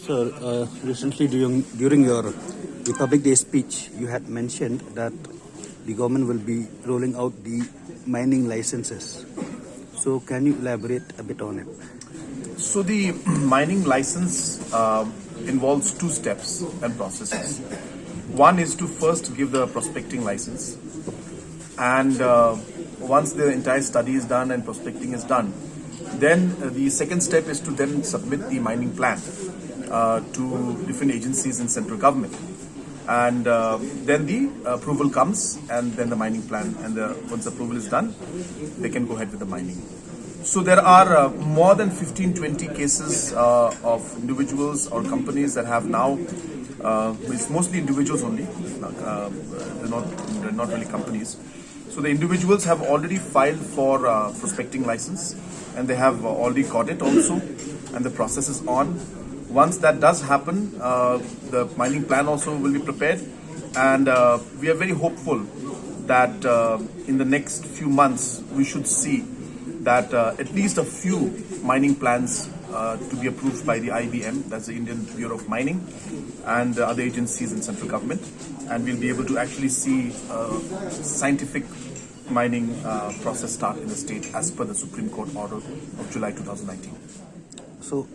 Sir, recently during your Republic Day speech, you had mentioned that the government will be rolling out the mining licenses. So can you elaborate a bit on it? So the mining license involves two steps and processes. One is to first give the prospecting license, and once the entire study is done and prospecting is done, then the second step is to then submit the mining plan to different agencies in central government, and then the approval comes, and then the mining plan, and once the approval is done, they can go ahead with the mining. So there are more than 15-20 cases of individuals or companies that have now, it's mostly individuals only, they're not really companies. So the individuals have already filed for prospecting license, and they have already got it also, and the process is on. Once that does happen, the mining plan also will be prepared, and we are very hopeful that in the next few months we should see that at least a few mining plans to be approved by the IBM, that's the Indian Bureau of Mining, and other agencies in central government, and we'll be able to actually see scientific mining process start in the state as per the Supreme Court order of July 2019. So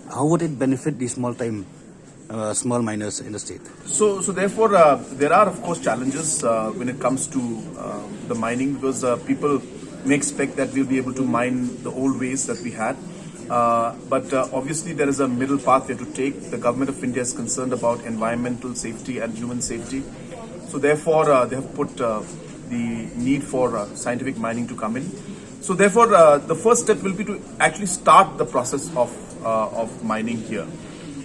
how would it benefit the small miners in the state? So therefore, there are of course challenges when it comes to the mining, because people may expect that we'll be able to mine the old ways that we had. But obviously there is a middle path we have to take. The government of India is concerned about environmental safety and human safety. So therefore, they have put the need for scientific mining to come in. So therefore, the first step will be to actually start the process of mining here.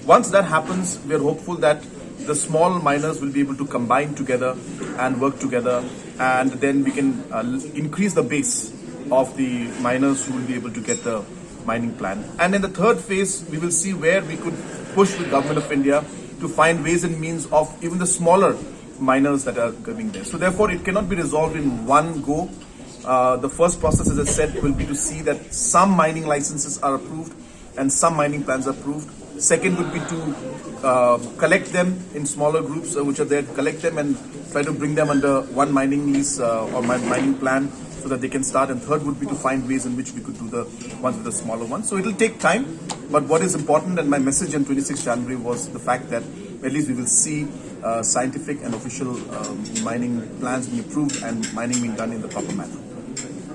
Once that happens, we are hopeful that the small miners will be able to combine together and work together, and then we can increase the base of the miners who will be able to get the mining plan. And in the third phase, we will see where we could push the government of India to find ways and means of even the smaller miners that are coming there. So therefore, it cannot be resolved in one go. The first process, as I said, will be to see that some mining licenses are approved and some mining plans are approved. Second would be to collect them in smaller groups which are there, collect them and try to bring them under one mining lease or mining plan so that they can start. And third would be to find ways in which we could do the ones with the smaller ones. So it will take time, but what is important, and my message on 26 January was the fact that at least we will see scientific and official mining plans being approved and mining being done in the proper manner.